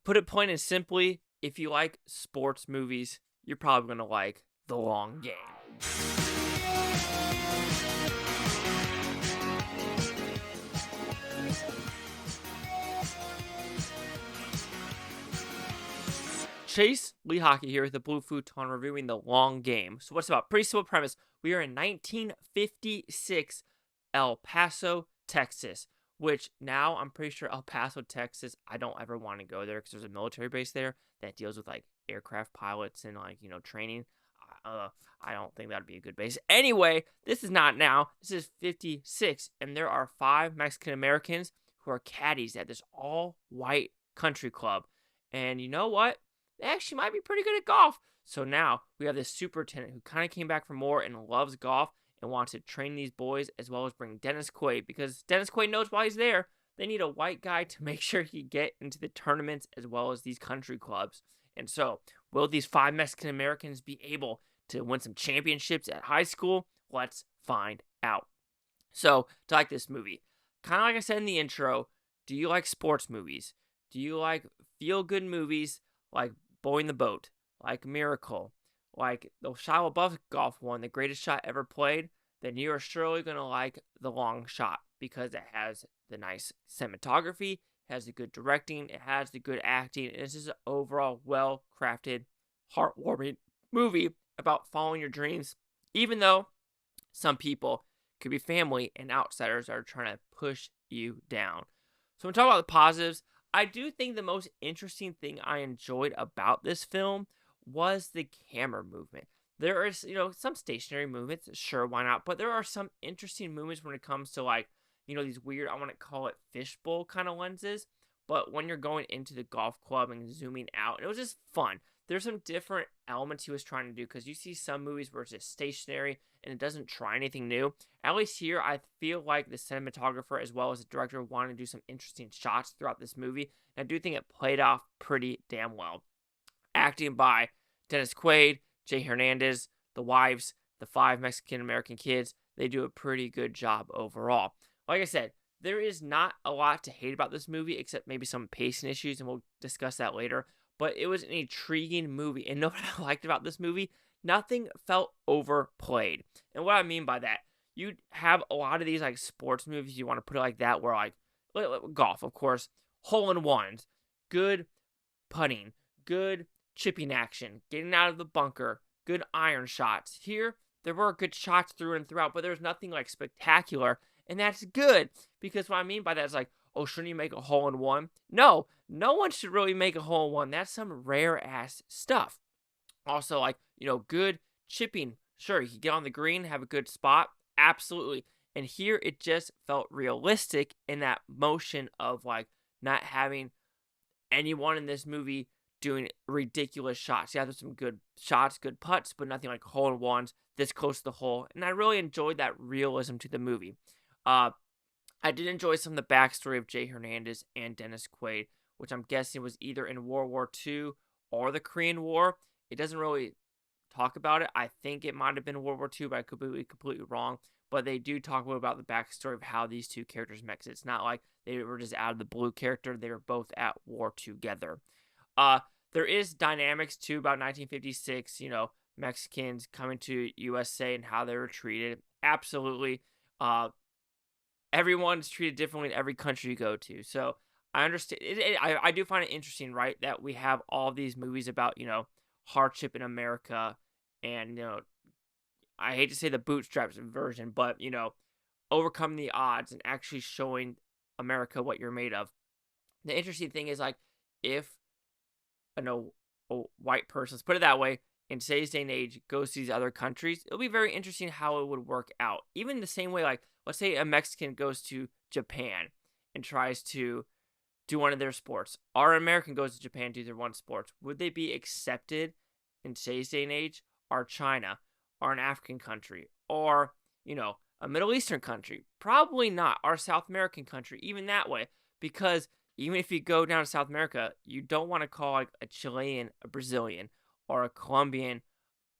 Put it plain and simply, if you like sports movies, you're probably going to like The Long Game. Chase Lee Hockey here with the Blue Futon reviewing The Long Game. So what's about? Pretty simple premise. We are in 1956 El Paso, Texas, which now I'm pretty sure El Paso, Texas, I don't ever want to go there because there's a military base there that deals with like aircraft pilots and like, training. I don't think that'd be a good base. Anyway, this is not now. This is 56, and there are 5 Mexican Americans who are caddies at this all-white country club. And you know what? They actually might be pretty good at golf. So now we have this superintendent who kind of came back from war and loves golf and wants to train these boys as well as bring Dennis Quaid, because Dennis Quaid knows why he's there. They need a white guy to make sure he get into the tournaments as well as these country clubs. And so, will these 5 Mexican Americans be able to win some championships at high school? Let's find out. So, to like this movie, kind of like I said in the intro, do you like sports movies? Do you like feel-good movies like Boy in the Boat, like Miracle, like the Shia LaBeouf golf one, The Greatest Shot Ever Played? Then you are surely going to like The Long Shot because it has the nice cinematography, it has the good directing, it has the good acting, and it's just an overall well-crafted, heartwarming movie about following your dreams, even though some people could be family and outsiders that are trying to push you down. So when we talk about the positives, I do think the most interesting thing I enjoyed about this film was the camera movement. There is, some stationary movements, sure, why not? But there are some interesting movements when it comes to, like, these weird, I want to call it fishbowl kind of lenses. But when you're going into the golf club and zooming out, it was just fun. There's some different elements he was trying to do, because you see some movies where it's just stationary and it doesn't try anything new. At least here, I feel like the cinematographer as well as the director wanted to do some interesting shots throughout this movie. And I do think it played off pretty damn well. Acting by Dennis Quaid, Jay Hernandez, the wives, the 5 Mexican-American kids, they do a pretty good job overall. Like I said, there is not a lot to hate about this movie except maybe some pacing issues, and we'll discuss that later. But it was an intriguing movie, and what I liked about this movie, nothing felt overplayed. And what I mean by that, you have a lot of these like sports movies, you want to put it like that, where like golf, of course, hole-in-ones, good putting, good chipping action, getting out of the bunker, good iron shots. Here, there were good shots through and throughout, but there's nothing like spectacular, and that's good, because what I mean by that is like, oh, shouldn't you make a hole-in-one? No one should really make a hole-in-one. That's some rare-ass stuff. Also, like, good chipping. Sure, you can get on the green, have a good spot. Absolutely. And here, it just felt realistic in that motion of, like, not having anyone in this movie doing ridiculous shots. Yeah, there's some good shots, good putts, but nothing like hole-in-ones this close to the hole. And I really enjoyed that realism to the movie. I did enjoy some of the backstory of Jay Hernandez and Dennis Quaid, which I'm guessing was either in World War II or the Korean War. It doesn't really talk about it. I think it might have been World War II, but I could be completely wrong. But they do talk a little about the backstory of how these two characters met. It's not like they were just out of the blue character. They were both at war together. There is dynamics, too, about 1956, Mexicans coming to USA and how they were treated. Absolutely. Everyone's treated differently in every country you go to. So I understand. I do find it interesting, right, that we have all these movies about, hardship in America and, I hate to say the bootstraps version, but, overcoming the odds and actually showing America what you're made of. The interesting thing is, like, if a white person, let's put it that way, in today's day and age, goes to these other countries, it'll be very interesting how it would work out. Even the same way, like, let's say a Mexican goes to Japan and tries to do one of their sports. Or an American goes to Japan to do their one sports. Would they be accepted in today's day and age? Or China? Or an African country? Or, a Middle Eastern country? Probably not. Or a South American country, even that way. Because even if you go down to South America, you don't want to call like a Chilean a Brazilian or a Colombian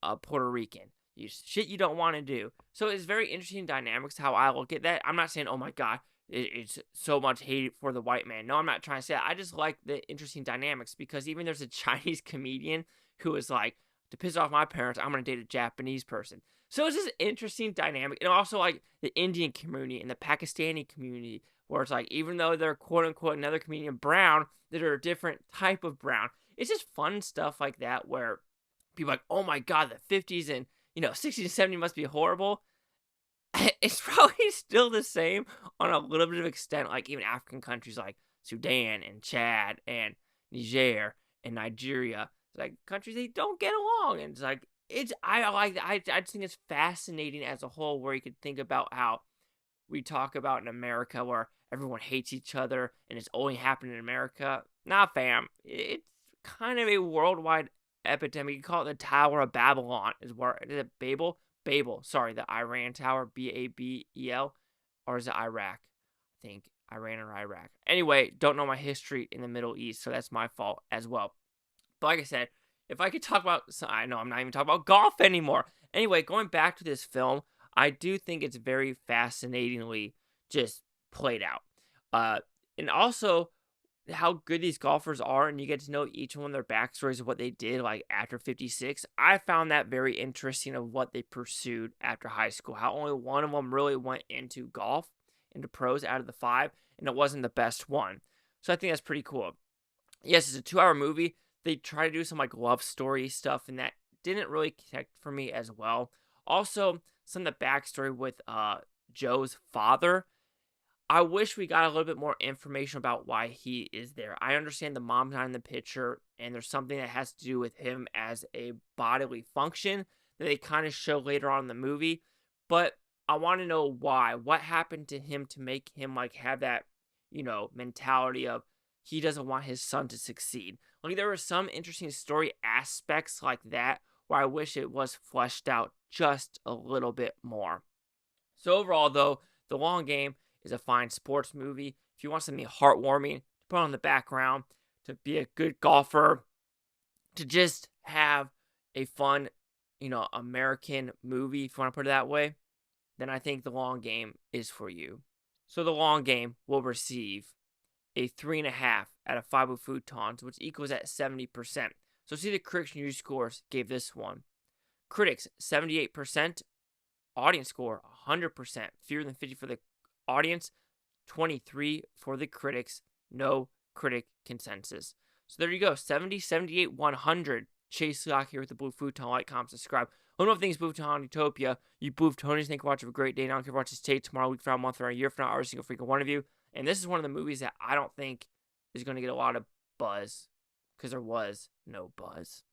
a Puerto Rican. Shit you don't want to do. So it's very interesting dynamics how I look at that. I'm not saying, oh my God, it's so much hate for the white man. No, I'm not trying to say that. I just like the interesting dynamics, because even there's a Chinese comedian who is like, to piss off my parents, I'm going to date a Japanese person. So it's just interesting dynamic. And also like the Indian community and the Pakistani community, where it's like, even though they're quote unquote another comedian brown, they're a different type of brown. It's just fun stuff like that where people are like, oh my God, the 50s and 60s and 70s must be horrible. It's probably still the same on a little bit of extent, like even African countries like Sudan and Chad and Niger and Nigeria. It's like countries, they don't get along. And it's like, I just think it's fascinating as a whole, where you could think about how we talk about in America where everyone hates each other and it's only happening in America. Nah, fam. It's kind of a worldwide epidemic. You call it the Tower of Babylon. Is it Babel? Babel. Sorry, the Iran Tower. Babel. Or is it Iraq? I think Iran or Iraq. Anyway, don't know my history in the Middle East, so that's my fault as well. But like I said, if I could talk about... I know I'm not even talking about golf anymore. Anyway, going back to this film, I do think it's very fascinatingly just played out. And also how good these golfers are, and you get to know each one of their backstories of what they did like after 56. I found that very interesting of what they pursued after high school, how only one of them really went into golf, into pros out of the 5, and it wasn't the best one. So I think that's pretty cool. Yes, it's a 2-hour movie. They try to do some like love story stuff, and that didn't really connect for me as well. Also, some of the backstory with Joe's father, I wish we got a little bit more information about why he is there. I understand the mom's not in the picture, and there's something that has to do with him as a bodily function that they kind of show later on in the movie. But I want to know why. What happened to him to make him like have that, mentality of he doesn't want his son to succeed. Like, there were some interesting story aspects like that where I wish it was fleshed out just a little bit more. So overall, though, The Long Game is a fine sports movie. If you want something heartwarming to put on the background, to be a good golfer, to just have a fun, American movie, if you want to put it that way, then I think The Long Game is for you. So The Long Game will receive a 3.5 out of 5 Futons, which equals at 70%. So see the critics' news scores gave this one. Critics, 78%. Audience score, 100%. Fewer than 50 for the audience, 23 for the critics. No critic consensus. So there you go. 70, 78, 100. Chase Lock here with the Blue Futon. Like, comment, subscribe. One more things, Futon Utopia. You Blue Futonians, thank you for watching. Have a great day. Now, I don't care if you watch this tape tomorrow, week from now, month, or a year from now, every single freaking one of you. And this is one of the movies that I don't think is going to get a lot of buzz, because there was no buzz.